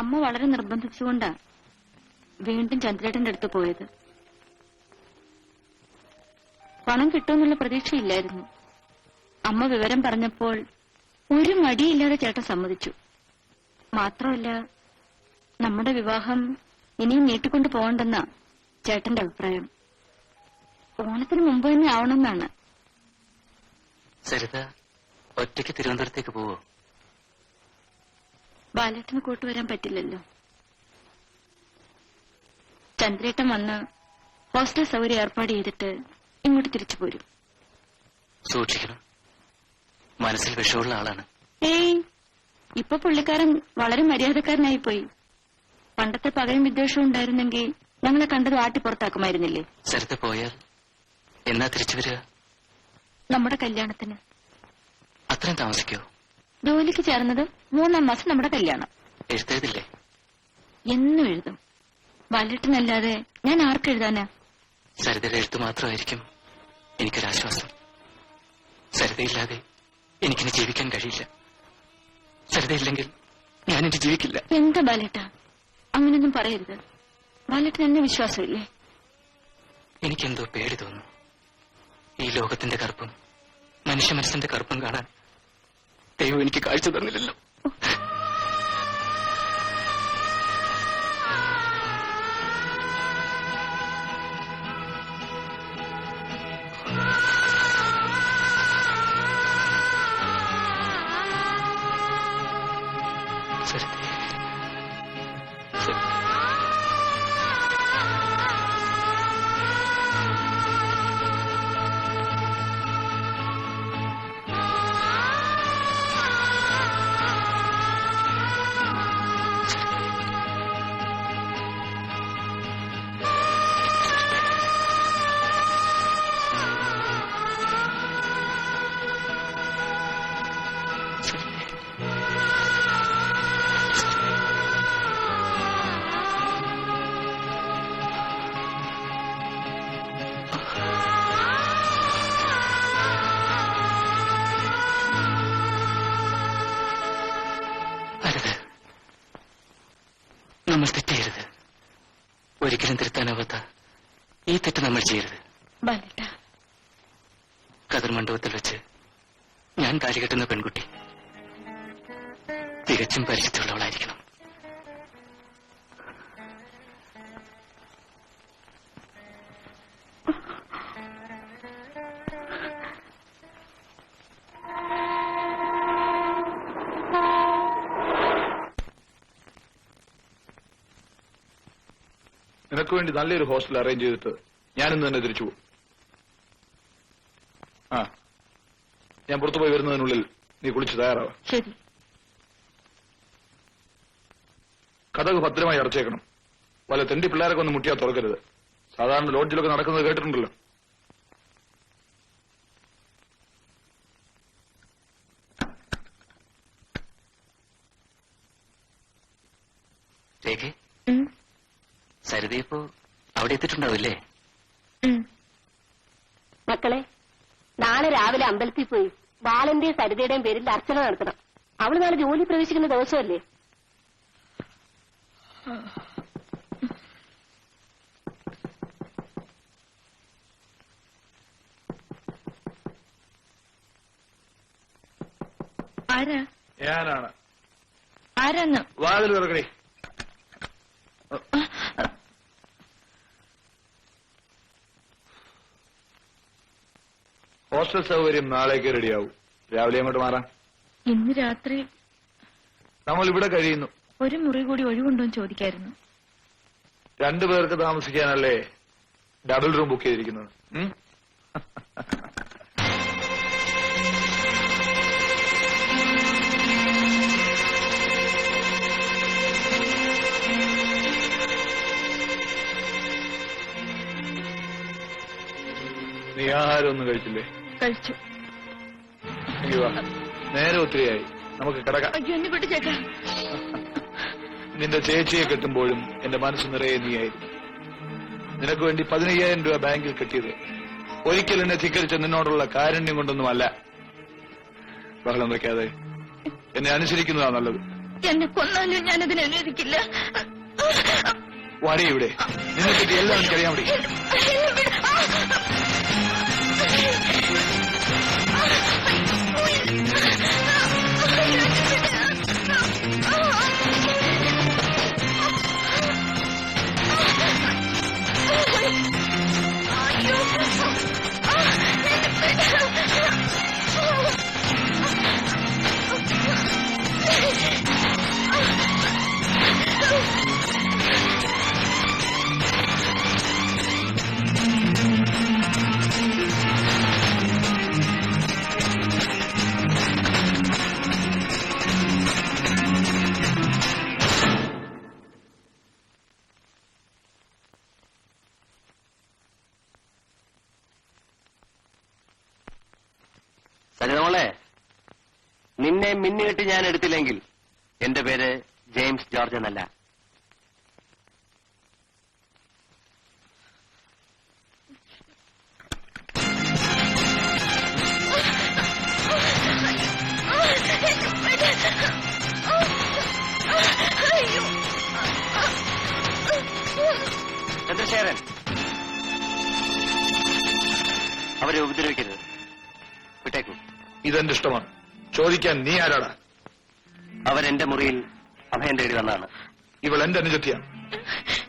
അമ്മ വളരെ നിർബന്ധിച്ചുകൊണ്ടാ വീണ്ടും ചന്ദ്രേട്ടന്റെ അടുത്ത് പോയത്. പണം കിട്ടുമെന്നുള്ള പ്രതീക്ഷയില്ലായിരുന്നു. അമ്മ വിവരം പറഞ്ഞപ്പോൾ ഒരു മടിയില്ലാതെ ചേട്ടൻ സമ്മതിച്ചു. മാത്രമല്ല, നമ്മുടെ വിവാഹം ഇനിയും നീട്ടിക്കൊണ്ടു പോകണ്ടെന്നാ ചേട്ടന്റെ അഭിപ്രായം. ഓണത്തിന് മുമ്പ് തന്നെ ആവണമെന്നാണ്. സരിത ഒറ്റയ്ക്ക് തിരുവനന്തപുരത്തേക്ക് പോവോ? ബാലേട്ടന് കൂട്ടുവരാൻ പറ്റില്ലല്ലോ. ചന്ദ്രേട്ടൻ വന്ന് ഹോസ്റ്റൽ സൗകര്യം ഏർപ്പാട് ചെയ്തിട്ട് ഇങ്ങോട്ട് തിരിച്ചു പോരും. സൂക്ഷിക്കണം, മനസ്സിൽ വിഷമുള്ള ആളാണ്. ഏയ്, ഇപ്പൊ പുള്ളിക്കാരൻ വളരെ മര്യാദക്കാരനായി പോയി. പണ്ടത്തെ പകയും വിദ്വേഷവും ഉണ്ടായിരുന്നെങ്കിൽ ഞങ്ങളെ കണ്ടത് ആട്ടി പുറത്താക്കുമായിരുന്നില്ലേ? സരിത പോയാൽ എന്നാ തിരിച്ചു വരിക? നമ്മുടെ കല്യാണത്തിന്. അത്രയും താമസിക്കോ? ജോലിക്ക് ചേർന്നത് 3-ാം മാസം നമ്മുടെ കല്യാണം. എഴുത്തേതില്ലേ? എന്നും എഴുതും. ബാലേട്ടനല്ലാതെ ഞാൻ ആർക്കെഴുതാനാ? സരിതയുടെ എഴുത്ത് മാത്രമായിരിക്കും എനിക്കൊരാശ്വാസം. സരിതയില്ലാതെ എനിക്കിനി ജീവിക്കാൻ കഴിയില്ല. സരിതയില്ലെങ്കിൽ ഞാനിനി ജീവിക്കില്ല. എന്താ ബാലേട്ട, അങ്ങനെയൊന്നും പറയരുത്. ബാലേട്ടൻ എന്നെ വിശ്വാസമില്ലേ? എനിക്കെന്തോ പേടി തോന്നുന്നു. ഈ ലോകത്തിന്റെ കറുപ്പും മനുഷ്യ മനസ്സിന്റെ കറുപ്പും കാണാൻ ദൈവം എനിക്ക് കാഴ്ച തന്നില്ലല്ലോ. നമ്മൾ തെറ്റരുത്. ഒരിക്കലും തിരുത്താനാവാത്ത ഈ തെറ്റ് നമ്മൾ ചെയ്യരുത്. കതിർ മണ്ഡപത്തിൽ വെച്ച് ഞാൻ താലി കെട്ടുന്ന പെൺകുട്ടി തികച്ചും പരിചയമുള്ളവളായിരിക്കണം. നിനക്ക് വേണ്ടി നല്ലൊരു ഹോസ്റ്റൽ അറേഞ്ച് ചെയ്തിട്ട് ഞാനിന്ന് തന്നെ തിരിച്ചു പോകും. ഞാൻ പുറത്തുപോയി വരുന്നതിനുള്ളിൽ നീ കുളിച്ച് തയ്യാറാവാം. ശരി. കഥക് ഭദ്രമായി അടച്ചേക്കണം. വല്ല തെണ്ടി പിള്ളേരൊക്കെ ഒന്ന് മുട്ടിയാ തുറക്കരുത്. സാധാരണ ലോഡ്ജിലൊക്കെ നടക്കുന്നത് കേട്ടിട്ടുണ്ടല്ലോ. സരിതയിപ്പോ അവിടെ എത്തിയിട്ടുണ്ടാവില്ലേ? മക്കളെ, നാളെ രാവിലെ അമ്പലത്തിൽ പോയി ബാലന്റെയും സരിതയുടെയും പേരിൽ അർച്ചന നടത്തണം. അവള് നാളെ ജോലി പ്രവേശിക്കുന്ന ദിവസമല്ലേ? ആരാ? ഞാനാണ്. ആരാന്ന്? വാതിൽ തുറക്കണേ. ഹോസ്റ്റൽ സൗകര്യം നാളേക്ക് റെഡിയാവും. രാവിലെ അങ്ങോട്ട് മാറാം. ഇന്ന് രാത്രി നമ്മൾ ഇവിടെ കഴിയുന്നു. ഒരു മുറി കൂടി ഒഴിവുണ്ടോന്ന് ചോദിക്കായിരുന്നു. 2 പേർക്ക് താമസിക്കാനല്ലേ ഡബിൾ റൂം ബുക്ക് ചെയ്തിരിക്കുന്നത്. നീ ആഹാരം ഒന്നും കഴിച്ചില്ലേ? കഴിച്ചു. നേരെ ഒത്തിരിയായി, നമുക്ക് കിടക്കാം. നിന്റെ ചേച്ചിയെ കെട്ടുമ്പോഴും എന്റെ മനസ്സ് നിറയെ നീയായിരുന്നു. നിനക്ക് വേണ്ടി 15,000 രൂപ ബാങ്കിൽ കെട്ടിയത് ഒരിക്കൽ എന്നെ ധിക്കരിച്ച നിന്നോടുള്ള കാരുണ്യം കൊണ്ടൊന്നുമല്ല. ബഹളം വെക്കാതെ എന്നെ അനുസരിക്കുന്നതാ നല്ലത്. എന്നെ കൊന്നാലും ഞാനതിനെ അനുവദിക്കില്ല. വാടി ഇവിടെ, നിന്നെ പറ്റി എല്ലാം എനിക്കറിയാൻ വേണ്ടി. സരിതമോളെ, നിന്നെ മിന്നുകെട്ട് ഞാൻ എടുത്തില്ലെങ്കിൽ എന്റെ പേര് ജെയിംസ് ജോർജ് എന്നല്ല. ചന്ദ്രശേഖരൻ, അവരെ ഉപദ്രവിക്കരുത്. വിട്ടേക്കൂ. ഇതെന്റെ ഇഷ്ടമാണ്. ചോദിക്കാൻ നീ ആരാടാ? അവരെന്റെ മുറിയിൽ അഭയം തേടി വന്നതാണ്. ഇവൾ എന്റെ അനുജത്തിയാണ്.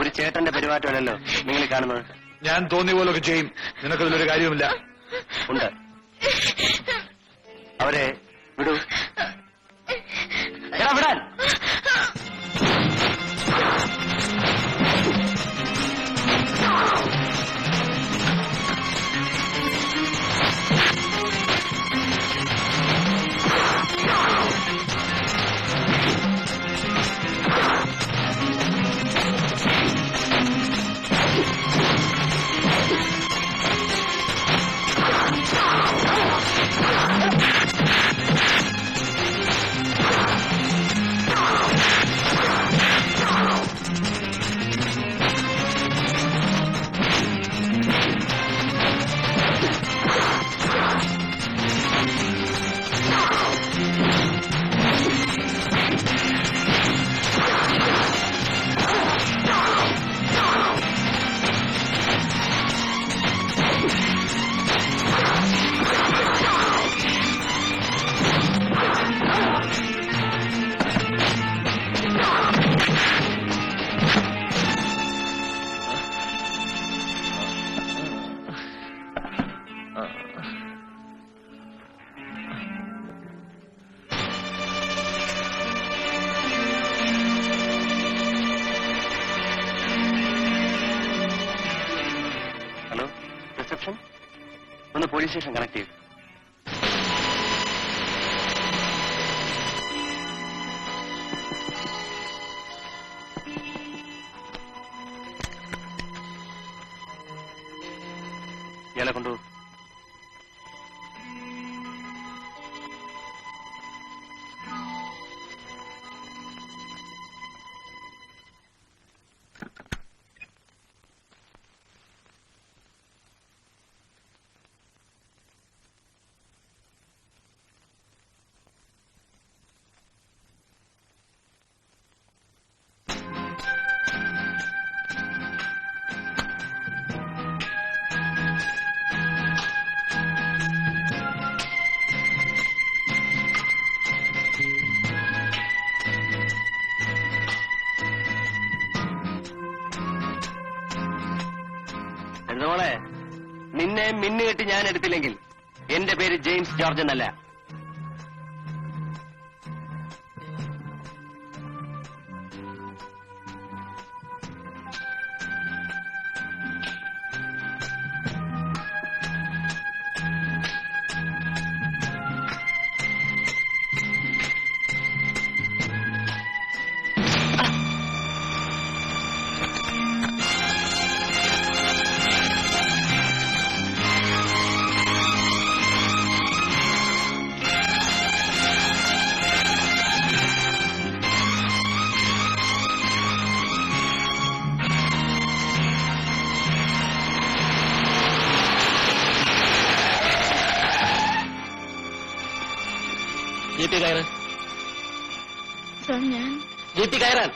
ഒരു ചേട്ടന്റെ പെരുമാറ്റമല്ലല്ലോ നിങ്ങൾ കാണുന്നത്. ഞാൻ തോന്നിയ പോലൊക്കെ ചെയ്യും. നിനക്കതിലൊരു കാര്യവുമില്ല. ഉണ്ട്. അവരെ വിടൂ. എടാ, വിടാൻ. ഒന്ന് പോലീസ് സ്റ്റേഷൻ കണക്ട് ചെയ്തു. ഇയാളെ കൊണ്ടു. മോളെ, നിന്നെ മിന്നുകെട്ടി ഞാൻ എടുത്തില്ലെങ്കിൽ എന്റെ പേര് ജെയിംസ് ജോർജ് എന്നല്ല. സ്വാമി ഞാൻ ജീപ്പി കയറാൻ